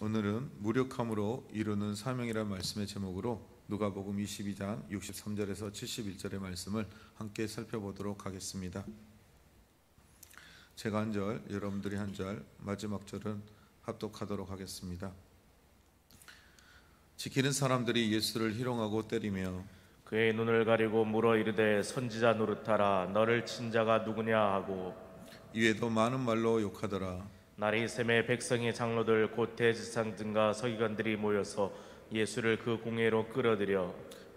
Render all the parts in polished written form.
오늘은 무력함으로 이루는 사명이라는 말씀의 제목으로 누가복음 22장 63절에서 71절의 말씀을 함께 살펴보도록 하겠습니다. 제가 한 절, 여러분들이 한 절, 마지막 절은 합독하도록 하겠습니다. 지키는 사람들이 예수를 희롱하고 때리며 그의 눈을 가리고 물어 이르되 선지자 노릇하라 너를 친 자가 누구냐 하고 이외에도 많은 말로 욕하더라. 날이 샘에 백성의 장로들 곧 대제사장 등과 서기관들이 모여서 예수를 그 공회로 끌어들여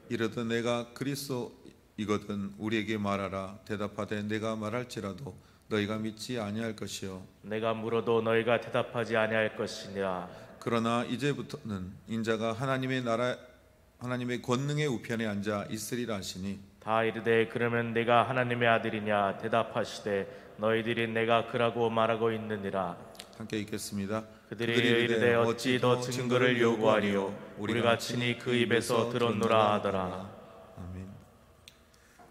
이르되 내가 그리스도이거든 우리에게 말하라. 대답하되 내가 말할지라도 너희가 믿지 아니할 것이요 내가 물어도 너희가 대답하지 아니할 것이냐. 그러나 이제부터는 인자가 하나님의 권능의 우편에 앉아 있으리라 하시니 다 이르되 그러면 내가 하나님의 아들이냐. 대답하시되 너희들이 내가 그라고 말하고 있느니라. 함께 읽겠습니다. 그들이 이르되 어찌 더 증거를 요구하리요. 우리가 친히 그 입에서 들었노라 하더라. 아멘.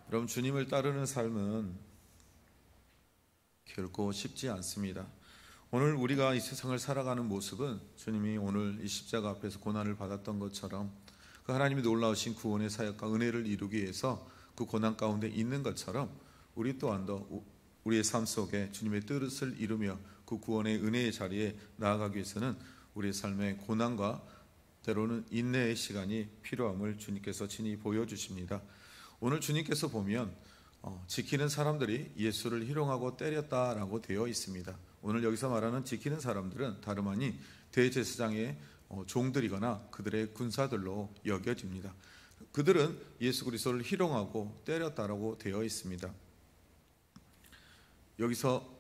여러분, 주님을 따르는 삶은 결코 쉽지 않습니다. 오늘 우리가 이 세상을 살아가는 모습은 주님이 오늘 이 십자가 앞에서 고난을 받았던 것처럼 그 하나님이 놀라우신 구원의 사역과 은혜를 이루기 위해서 그 고난 가운데 있는 것처럼 우리 또한도 우리의 삶 속에 주님의 뜻을 이루며 그 구원의 은혜의 자리에 나아가기 위해서는 우리의 삶의 고난과 때로는 인내의 시간이 필요함을 주님께서 친히 보여주십니다. 오늘 주님께서 보면 지키는 사람들이 예수를 희롱하고 때렸다라고 되어 있습니다. 오늘 여기서 말하는 지키는 사람들은 다름 아닌 대제사장의 종들이거나 그들의 군사들로 여겨집니다. 그들은 예수 그리스도를 희롱하고 때렸다라고 되어 있습니다. 여기서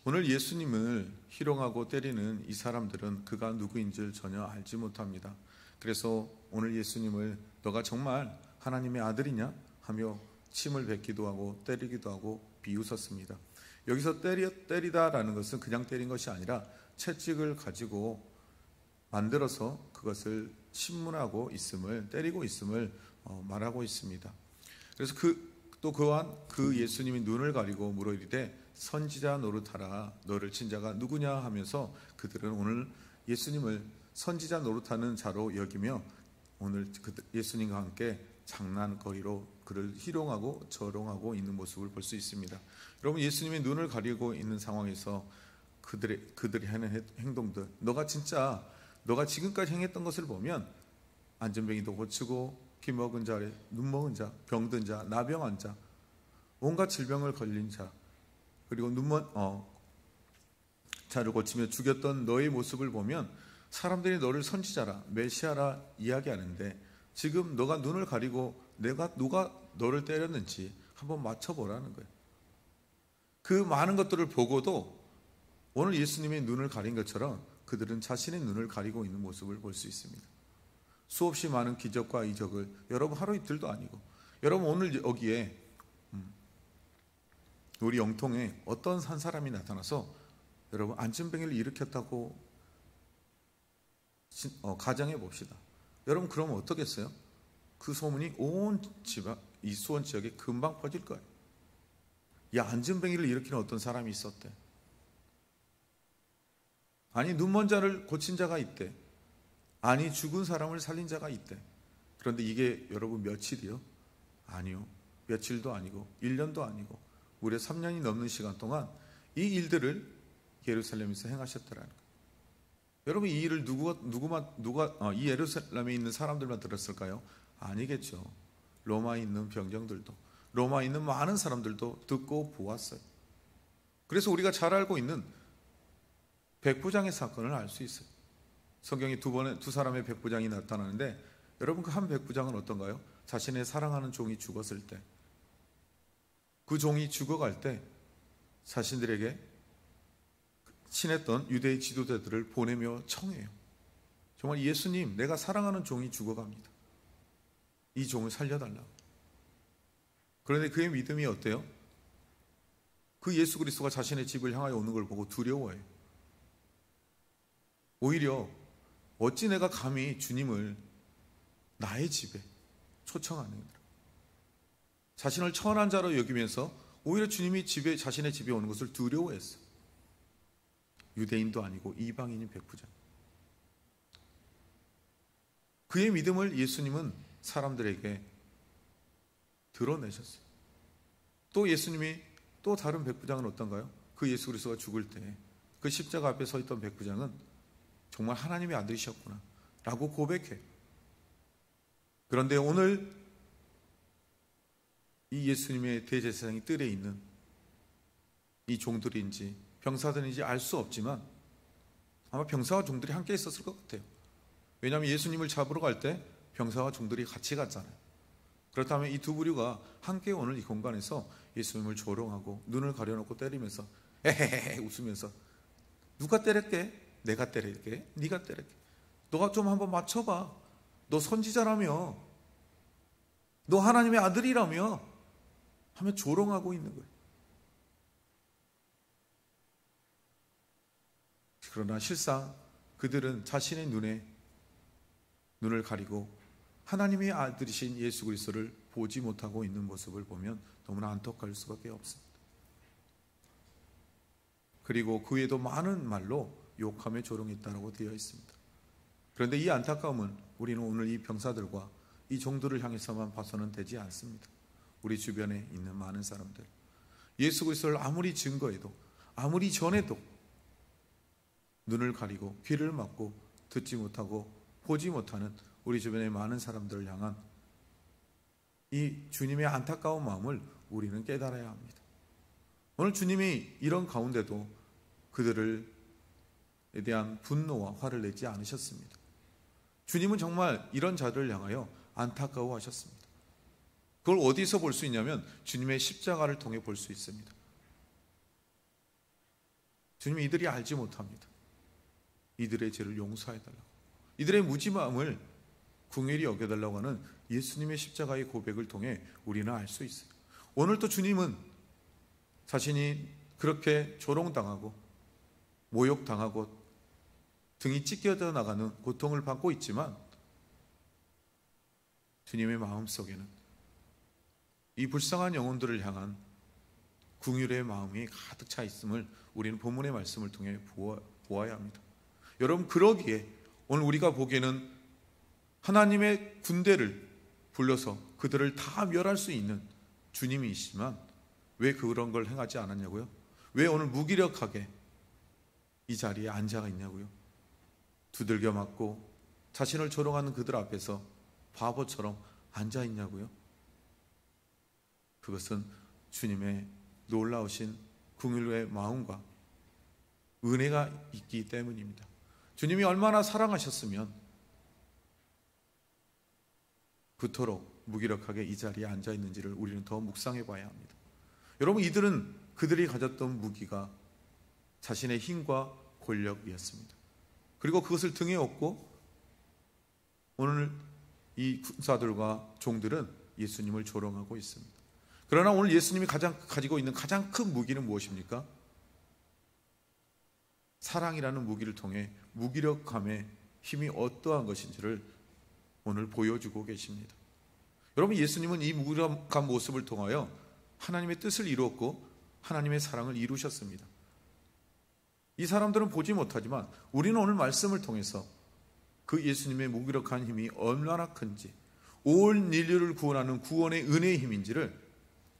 오늘 예수님을 희롱하고 때리는 이 사람들은 그가 누구인지를 전혀 알지 못합니다. 그래서 오늘 예수님을 너가 정말 하나님의 아들이냐 하며 침을 뱉기도 하고 때리기도 하고 비웃었습니다. 여기서 때리다라는 것은 그냥 때린 것이 아니라 채찍을 가지고 만들어서 그것을 신문하고 있음을, 때리고 있음을 말하고 있습니다. 그래서 또한 그 예수님이 눈을 가리고 물어 이르되 선지자 노릇하라 너를 친 자가 누구냐 하면서 그들은 오늘 예수님을 선지자 노릇하는 자로 여기며 오늘 예수님과 함께 장난거리로 그를 희롱하고 저롱하고 있는 모습을 볼 수 있습니다. 여러분, 예수님이 눈을 가리고 있는 상황에서 그들이 하는 행동들, 너가 지금까지 행했던 것을 보면 안전뱅이도 고치고 피 먹은 자, 눈 먹은 자, 병든 자, 나병한 자, 온갖 질병을 걸린 자, 그리고 자를 고치며 죽였던 너의 모습을 보면 사람들이 너를 선지자라, 메시아라 이야기하는데 지금 너가 눈을 가리고 누가 너를 때렸는지 한번 맞춰보라는 거예요. 그 많은 것들을 보고도 오늘 예수님의 눈을 가린 것처럼 그들은 자신의 눈을 가리고 있는 모습을 볼 수 있습니다. 수없이 많은 기적과 이적을 여러분 하루 이틀도 아니고 여러분 오늘 여기에 우리 영통에 어떤 한 사람이 나타나서 여러분 안진뱅이를 일으켰다고 가정해 봅시다. 여러분 그러면 어떻겠어요? 그 소문이 온 이 수원 지역에 금방 퍼질 거예요. 야, 안진뱅이를 일으키는 어떤 사람이 있었대. 아니, 눈먼 자를 고친 자가 있대. 아니, 죽은 사람을 살린 자가 있대. 그런데 이게 여러분 며칠이요? 아니요. 며칠도 아니고 1년도 아니고 무려 3년이 넘는 시간 동안 이 일들을 예루살렘에서 행하셨더라는 거예요. 여러분, 이 일을 누가 이 예루살렘에 있는 사람들만 들었을까요? 아니겠죠. 로마에 있는 병정들도, 로마에 있는 많은 사람들도 듣고 보았어요. 그래서 우리가 잘 알고 있는 백부장의 사건을 알 수 있어요. 성경에 두 사람의 백부장이 나타나는데 여러분 그 한 백부장은 어떤가요? 자신의 사랑하는 종이 죽었을 때, 그 종이 죽어갈 때 자신들에게 친했던 유대의 지도자들을 보내며 청해요. 정말 예수님, 내가 사랑하는 종이 죽어갑니다. 이 종을 살려달라고. 그런데 그의 믿음이 어때요? 그 예수 그리스도가 자신의 집을 향하여 오는 걸 보고 두려워해요. 오히려 어찌 내가 감히 주님을 나의 집에 초청하느냐. 자신을 천한 자로 여기면서 오히려 주님이 자신의 집에 오는 것을 두려워했어요. 유대인도 아니고 이방인인 백부장. 그의 믿음을 예수님은 사람들에게 드러내셨어요. 또 예수님이 또 다른 백부장은 어떤가요? 그 예수 그리스도가 죽을 때 그 십자가 앞에 서 있던 백부장은 정말 하나님의 아들이셨구나 라고 고백해요. 그런데 오늘 이 예수님의 대제사장이 뜰에 있는 이 종들인지 병사들인지 알 수 없지만 아마 병사와 종들이 함께 있었을 것 같아요. 왜냐하면 예수님을 잡으러 갈 때 병사와 종들이 같이 갔잖아요. 그렇다면 이 두 부류가 함께 오늘 이 공간에서 예수님을 조롱하고 눈을 가려놓고 때리면서 에헤헤 웃으면서 누가 때릴게? 내가 때릴게? 네가 때릴게? 너가 좀 한번 맞춰봐. 너 선지자라며, 너 하나님의 아들이라며 하며 조롱하고 있는 거예요. 그러나 실상 그들은 자신의 눈을 가리고 하나님의 아들이신 예수 그리스도를 보지 못하고 있는 모습을 보면 너무나 안타까울 수밖에 없습니다. 그리고 그 외에도 많은 말로 욕하며 조롱했다고 되어 있습니다. 그런데 이 안타까움은 우리는 오늘 이 병사들과 이 종들을 향해서만 봐서는 되지 않습니다. 우리 주변에 있는 많은 사람들, 예수 그리스도를 아무리 증거해도 아무리 전해도 눈을 가리고 귀를 막고 듣지 못하고 보지 못하는 우리 주변의 많은 사람들을 향한 이 주님의 안타까운 마음을 우리는 깨달아야 합니다. 오늘 주님이 이런 가운데도 그들에 대한 분노와 화를 내지 않으셨습니다. 주님은 정말 이런 자들을 향하여 안타까워하셨습니다. 그걸 어디서 볼 수 있냐면 주님의 십자가를 통해 볼 수 있습니다. 주님이 이들이 알지 못합니다. 이들의 죄를 용서해달라고, 이들의 무지마음을 긍휼히 여겨달라고 하는 예수님의 십자가의 고백을 통해 우리는 알 수 있어요. 오늘 또 주님은 자신이 그렇게 조롱당하고 모욕당하고 등이 찢겨져 나가는 고통을 받고 있지만 주님의 마음속에는 이 불쌍한 영혼들을 향한 긍휼의 마음이 가득 차 있음을 우리는 본문의 말씀을 통해 보아야 합니다. 여러분, 그러기에 오늘 우리가 보기에는 하나님의 군대를 불러서 그들을 다 멸할 수 있는 주님이시지만 왜 그런 걸 행하지 않았냐고요? 왜 오늘 무기력하게 이 자리에 앉아 있냐고요? 두들겨 맞고 자신을 조롱하는 그들 앞에서 바보처럼 앉아 있냐고요? 그것은 주님의 놀라우신 긍휼의 마음과 은혜가 있기 때문입니다. 주님이 얼마나 사랑하셨으면 그토록 무기력하게 이 자리에 앉아 있는지를 우리는 더 묵상해 봐야 합니다. 여러분, 이들은 그들이 가졌던 무기가 자신의 힘과 권력이었습니다. 그리고 그것을 등에 업고 오늘 이 군사들과 종들은 예수님을 조롱하고 있습니다. 그러나 오늘 예수님이 가지고 있는 가장 큰 무기는 무엇입니까? 사랑이라는 무기를 통해 무기력함의 힘이 어떠한 것인지를 오늘 보여주고 계십니다. 여러분, 예수님은 이 무기력한 모습을 통하여 하나님의 뜻을 이루었고 하나님의 사랑을 이루셨습니다. 이 사람들은 보지 못하지만 우리는 오늘 말씀을 통해서 그 예수님의 무기력한 힘이 얼마나 큰지, 온 인류를 구원하는 구원의 은혜의 힘인지를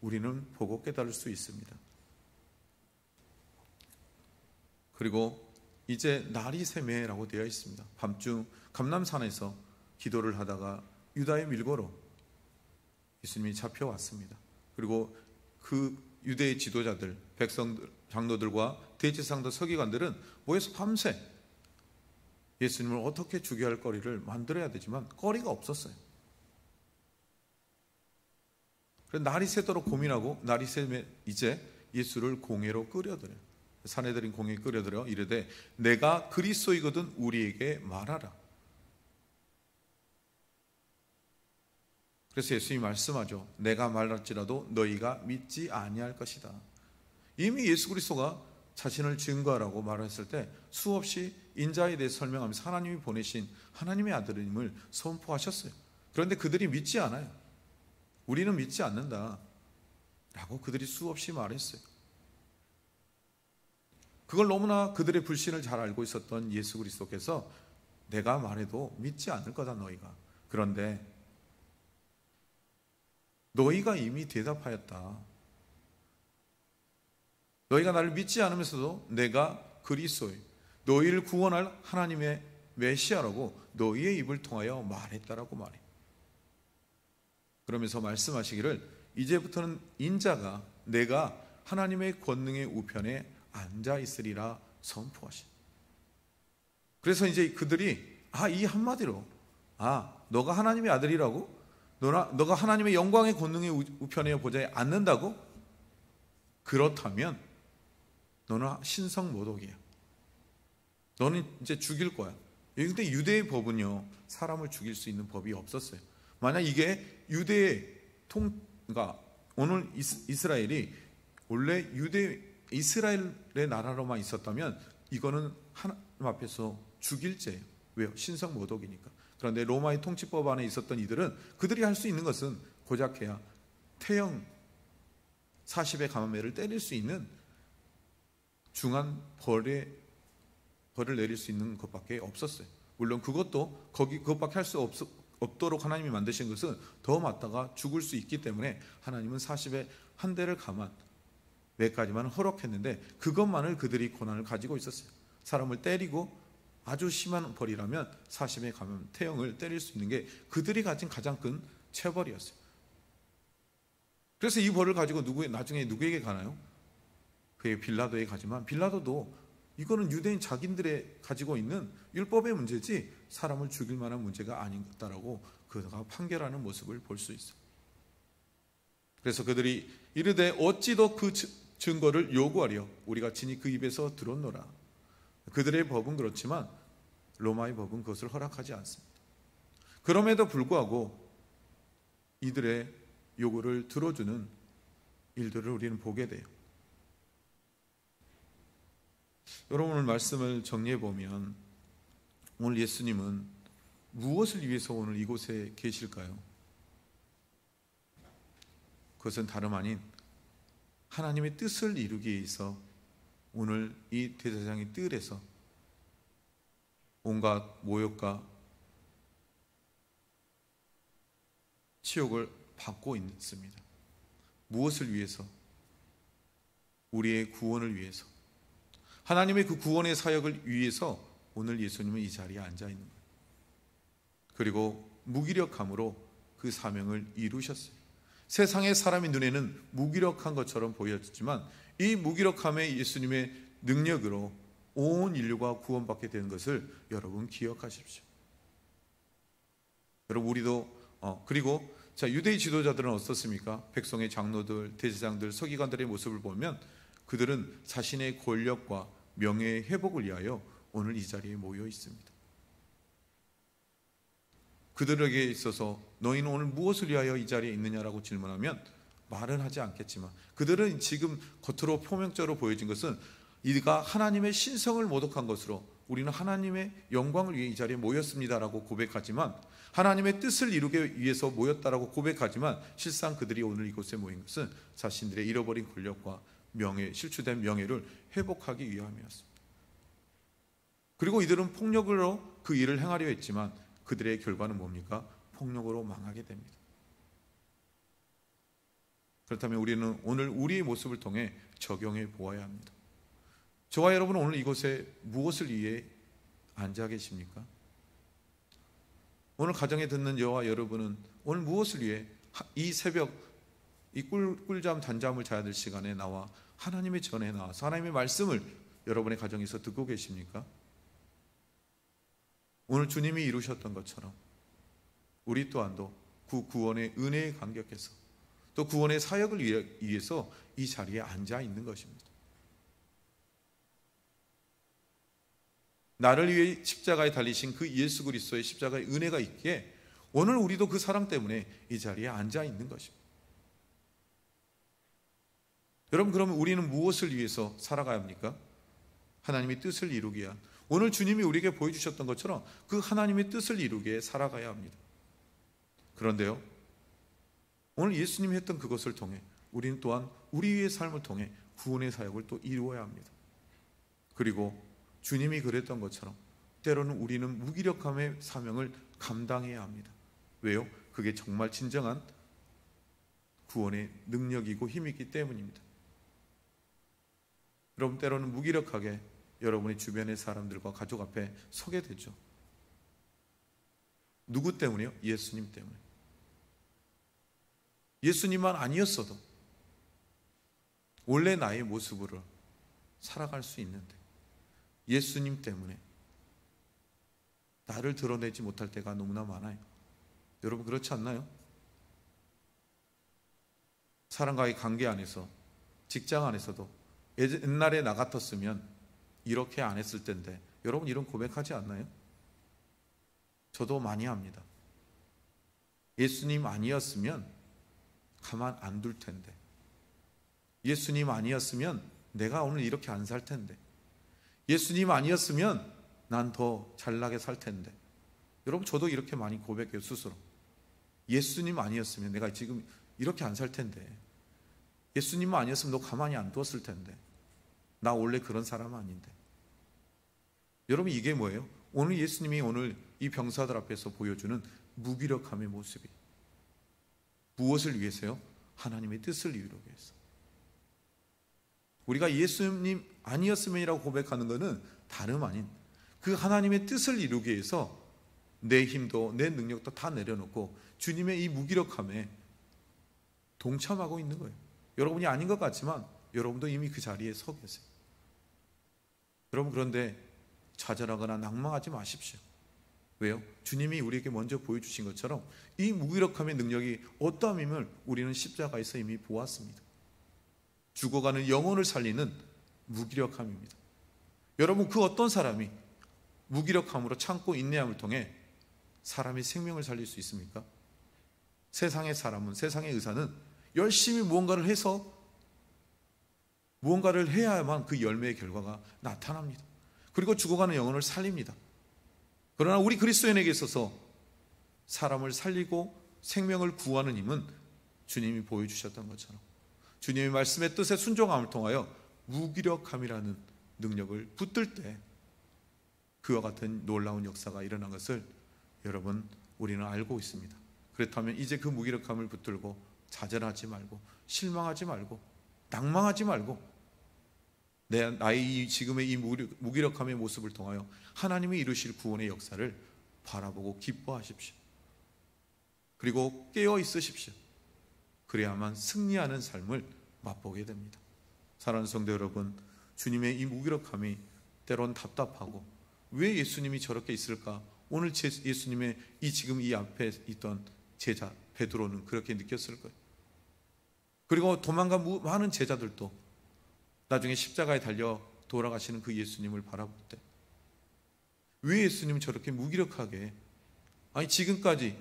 우리는 보고 깨달을 수 있습니다. 그리고 이제 날이 새매라고 되어 있습니다. 밤중 감람산에서 기도를 하다가 유다의 밀고로 예수님이 잡혀왔습니다. 그리고 그 유대의 지도자들, 백성들, 장로들과 대제사장들, 서기관들은 모여서 밤새 예수님을 어떻게 죽여야 할 거리를 만들어야 되지만 거리가 없었어요. 그래서 날이 새도록 고민하고 날이 새면 이제 예수를 공회로 끌어들여요. 사내들인 공회에 끌어들여 이르되 내가 그리스도이거든 우리에게 말하라. 그래서 예수님이 말씀하죠. 내가 말할지라도 너희가 믿지 아니할 것이다. 이미 예수 그리스도가 자신을 증거하라고 말했을 때 수없이 인자에 대해 설명하면서 하나님이 보내신 하나님의 아들임을 선포하셨어요. 그런데 그들이 믿지 않아요. 우리는 믿지 않는다 라고 그들이 수없이 말했어요. 그걸 너무나 그들의 불신을 잘 알고 있었던 예수 그리스도께서 내가 말해도 믿지 않을 거다 너희가. 그런데 너희가 이미 대답하였다. 너희가 나를 믿지 않으면서도 내가 그리스도요 너희를 구원할 하나님의 메시아라고 너희의 입을 통하여 말했다라고 말해. 그러면서 말씀하시기를 이제부터는 인자가 내가 하나님의 권능의 우편에 앉아 있으리라 선포하시. 그래서 이제 그들이 이 한마디로 너가 하나님의 아들이라고? 너가 하나님의 영광의 권능의 우편에 보좌에 앉는다고? 그렇다면 너는 신성모독이야. 너는 이제 죽일 거야. 근데 유대의 법은요, 사람을 죽일 수 있는 법이 없었어요. 만약 이게 유대의 그러니까 오늘 이스라엘이 원래 이스라엘의 나라로만 있었다면 이거는 하나님 앞에서 죽일 죄예요. 왜요? 신성모독이니까. 그런데 로마의 통치법 안에 있었던 이들은 그들이 할 수 있는 것은 고작해야 태형 40의 가마매를 때릴 수 있는 중한 벌을 내릴 수 있는 것밖에 없었어요. 물론 그것밖에 할 수 없도록 하나님이 만드신 것은 더 맞다가 죽을 수 있기 때문에 하나님은 40의 한 대를 감한 매까지만 허락했는데 그것만을 그들이 고난을 가지고 있었어요. 사람을 때리고 아주 심한 벌이라면 40의 감한 태형을 때릴 수 있는 게 그들이 가진 가장 큰 체벌이었어요. 그래서 이 벌을 가지고 나중에 누구에게 가나요? 그의 빌라도에 가지만 빌라도도 이거는 유대인 자기들의 가지고 있는 율법의 문제지 사람을 죽일 만한 문제가 아니다라고 그가 판결하는 모습을 볼 수 있어요. 그래서 그들이 이르되 어찌 더 그 증거를 요구하려 우리가 친히 그 입에서 들었노라. 그들의 법은 그렇지만 로마의 법은 그것을 허락하지 않습니다. 그럼에도 불구하고 이들의 요구를 들어주는 일들을 우리는 보게 돼요. 여러분, 오늘 말씀을 정리해 보면 오늘 예수님은 무엇을 위해서 오늘 이곳에 계실까요? 그것은 다름 아닌 하나님의 뜻을 이루기 위해서 오늘 이 대제사장의 뜰에서 온갖 모욕과 치욕을 받고 있습니다. 무엇을 위해서? 우리의 구원을 위해서. 하나님의 그 구원의 사역을 위해서 오늘 예수님은 이 자리에 앉아 있는 거예요. 그리고 무기력함으로 그 사명을 이루셨어요. 세상의 사람의 눈에는 무기력한 것처럼 보였지만 이 무기력함의 예수님의 능력으로 온 인류가 구원받게 되는 것을 여러분 기억하십시오. 여러분, 우리도 그리고 유대의 지도자들은 어떻습니까? 백성의 장로들, 대제사장들, 서기관들의 모습을 보면 그들은 자신의 권력과 명예의 회복을 위하여 오늘 이 자리에 모여 있습니다. 그들에게 있어서 너희는 오늘 무엇을 위하여 이 자리에 있느냐라고 질문하면 말은 하지 않겠지만 그들은 지금 겉으로 표면적으로 보여진 것은 이가 하나님의 신성을 모독한 것으로 우리는 하나님의 영광을 위해 이 자리에 모였습니다라고 고백하지만 하나님의 뜻을 이루기 위해서 모였다라고 고백하지만 실상 그들이 오늘 이곳에 모인 것은 자신들의 잃어버린 권력과 명예, 실추된 명예를 회복하기 위함이었습니다. 그리고 이들은 폭력으로 그 일을 행하려 했지만 그들의 결과는 뭡니까? 폭력으로 망하게 됩니다. 그렇다면 우리는 오늘 우리의 모습을 통해 적용해 보아야 합니다. 저와 여러분은 오늘 이곳에 무엇을 위해 앉아 계십니까? 오늘 가정에 듣는 저와 여러분은 오늘 무엇을 위해 이 새벽 이 꿀잠 단잠을 자야 될 시간에 나와 하나님의 전에 나와서 하나님의 말씀을 여러분의 가정에서 듣고 계십니까? 오늘 주님이 이루셨던 것처럼 우리 또한도 그 구원의 은혜에 감격해서 또 구원의 사역을 위해서 이 자리에 앉아 있는 것입니다. 나를 위해 십자가에 달리신 그 예수 그리스도의 십자가의 은혜가 있기에 오늘 우리도 그 사랑 때문에 이 자리에 앉아 있는 것입니다. 여러분, 그러면 우리는 무엇을 위해서 살아가야 합니까? 하나님의 뜻을 이루기 위한, 오늘 주님이 우리에게 보여주셨던 것처럼 그 하나님의 뜻을 이루기 위해 살아가야 합니다. 그런데요, 오늘 예수님이 했던 그것을 통해 우리는 또한 우리의 삶을 통해 구원의 사역을 또 이루어야 합니다. 그리고 주님이 그랬던 것처럼 때로는 우리는 무기력함의 사명을 감당해야 합니다. 왜요? 그게 정말 진정한 구원의 능력이고 힘이기 때문입니다. 여러분, 때로는 무기력하게 여러분의 주변의 사람들과 가족 앞에 서게 되죠. 누구 때문에요? 예수님 때문에. 예수님만 아니었어도 원래 나의 모습으로 살아갈 수 있는데 예수님 때문에 나를 드러내지 못할 때가 너무나 많아요. 여러분, 그렇지 않나요? 사람과의 관계 안에서, 직장 안에서도 옛날에 나 같았으면 이렇게 안 했을 텐데, 여러분 이런 고백하지 않나요? 저도 많이 합니다. 예수님 아니었으면 가만 안 둘 텐데, 예수님 아니었으면 내가 오늘 이렇게 안 살 텐데, 예수님 아니었으면 난 더 잘나게 살 텐데. 여러분, 저도 이렇게 많이 고백해요, 스스로. 예수님 아니었으면 내가 지금 이렇게 안 살 텐데, 예수님 아니었으면 너 가만히 안 두었을 텐데, 나 원래 그런 사람 아닌데. 여러분, 이게 뭐예요? 오늘 예수님이 오늘 이 병사들 앞에서 보여주는 무기력함의 모습이 무엇을 위해서요? 하나님의 뜻을 이루기 위해서. 우리가 예수님 아니었으면이라고 고백하는 것은 다름 아닌 그 하나님의 뜻을 이루기 위해서 내 힘도 내 능력도 다 내려놓고 주님의 이 무기력함에 동참하고 있는 거예요. 여러분이 아닌 것 같지만 여러분도 이미 그 자리에 서 계세요. 여러분, 그런데 좌절하거나 낭망하지 마십시오. 왜요? 주님이 우리에게 먼저 보여주신 것처럼 이 무기력함의 능력이 어떠함임을 우리는 십자가에서 이미 보았습니다. 죽어가는 영혼을 살리는 무기력함입니다. 여러분, 그 어떤 사람이 무기력함으로 참고 인내함을 통해 사람의 생명을 살릴 수 있습니까? 세상의 사람은, 세상의 의사는 열심히 무언가를 해서 무언가를 해야만 그 열매의 결과가 나타납니다. 그리고 죽어가는 영혼을 살립니다. 그러나 우리 그리스도인에게 있어서 사람을 살리고 생명을 구하는 힘은 주님이 보여주셨던 것처럼 주님의 말씀의 뜻에 순종함을 통하여 무기력함이라는 능력을 붙들 때 그와 같은 놀라운 역사가 일어난 것을 여러분, 우리는 알고 있습니다. 그렇다면 이제 그 무기력함을 붙들고 좌절하지 말고 실망하지 말고 낭망하지 말고 나의 지금의 이 무기력함의 모습을 통하여 하나님이 이루실 구원의 역사를 바라보고 기뻐하십시오. 그리고 깨어 있으십시오. 그래야만 승리하는 삶을 맛보게 됩니다. 사랑하는 성도 여러분, 주님의 이 무기력함이 때론 답답하고 왜 예수님이 저렇게 있을까? 오늘 예수님의 지금 이 앞에 있던 제자 베드로는 그렇게 느꼈을 거예요. 그리고 도망간 많은 제자들도 나중에 십자가에 달려 돌아가시는 그 예수님을 바라볼 때 왜 예수님은 저렇게 무기력하게, 아니 지금까지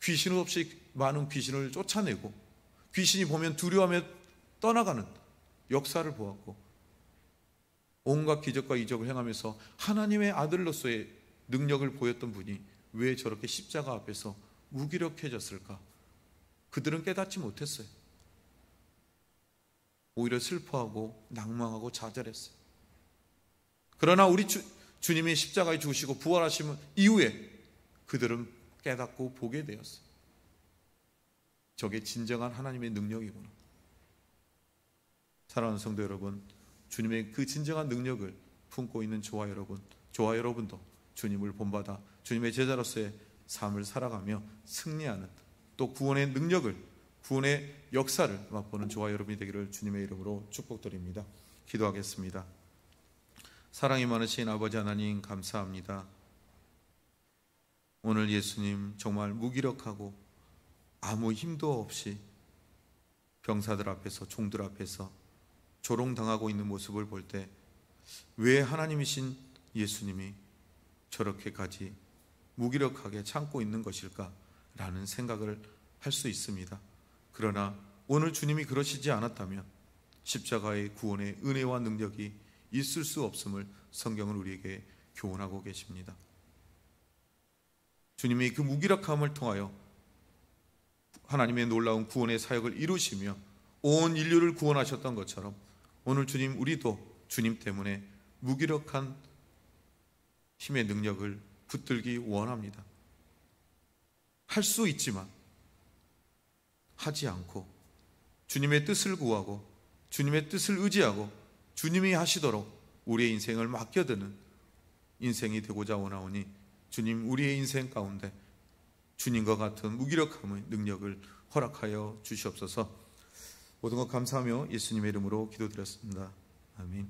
귀신 없이 많은 귀신을 쫓아내고 귀신이 보면 두려워하며 떠나가는 역사를 보았고 온갖 기적과 이적을 행하면서 하나님의 아들로서의 능력을 보였던 분이 왜 저렇게 십자가 앞에서 무기력해졌을까? 그들은 깨닫지 못했어요. 오히려 슬퍼하고 낭망하고 좌절했어요. 그러나 우리 주님이 십자가에 죽으시고 부활하신 이후에 그들은 깨닫고 보게 되었어요. 저게 진정한 하나님의 능력이구나. 사랑하는 성도 여러분, 주님의 그 진정한 능력을 품고 있는 저와 여러분도 주님을 본받아 주님의 제자로서의 삶을 살아가며 승리하는, 또 구원의 능력을, 구원의 역사를 맛보는 저와 여러분이 되기를 주님의 이름으로 축복드립니다. 기도하겠습니다. 사랑이 많으신 아버지 하나님, 감사합니다. 오늘 예수님 정말 무기력하고 아무 힘도 없이 병사들 앞에서, 종들 앞에서 조롱당하고 있는 모습을 볼 때 왜 하나님이신 예수님이 저렇게까지 무기력하게 참고 있는 것일까라는 생각을 할 수 있습니다. 그러나 오늘 주님이 그러시지 않았다면 십자가의 구원의 은혜와 능력이 있을 수 없음을 성경은 우리에게 교훈하고 계십니다. 주님이 그 무기력함을 통하여 하나님의 놀라운 구원의 사역을 이루시며 온 인류를 구원하셨던 것처럼 오늘 주님, 우리도 주님 때문에 무기력한 힘의 능력을 붙들기 원합니다. 할 수 있지만 하지 않고 주님의 뜻을 구하고 주님의 뜻을 의지하고 주님이 하시도록 우리의 인생을 맡겨드는 인생이 되고자 원하오니 주님, 우리의 인생 가운데 주님과 같은 무기력함의 능력을 허락하여 주시옵소서. 모든 것 감사하며 예수님의 이름으로 기도드렸습니다. 아멘.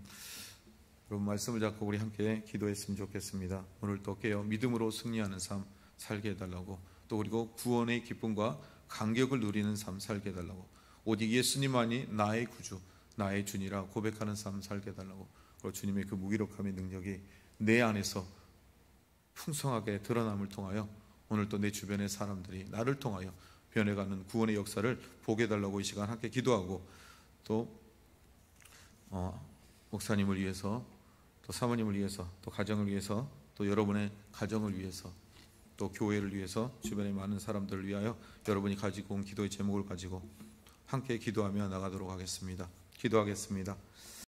여러분, 말씀을 잡고 우리 함께 기도했으면 좋겠습니다. 오늘 또 깨어 믿음으로 승리하는 삶 살게 해달라고, 또 그리고 구원의 기쁨과 감격을 누리는 삶 살게 해달라고, 오직 예수님만이 나의 구주, 나의 주니라 고백하는 삶 살게 해달라고, 그리고 주님의 그 무기력함의 능력이 내 안에서 풍성하게 드러남을 통하여 오늘 또 내 주변의 사람들이 나를 통하여 변해가는 구원의 역사를 보게 해달라고 이 시간 함께 기도하고, 또 목사님을 위해서, 또 사모님을 위해서, 또 가정을 위해서, 또 여러분의 가정을 위해서, 또 교회를 위해서, 주변의 많은 사람들을 위하여 여러분이 가지고 온 기도의 제목을 가지고 함께 기도하며 나가도록 하겠습니다. 기도하겠습니다.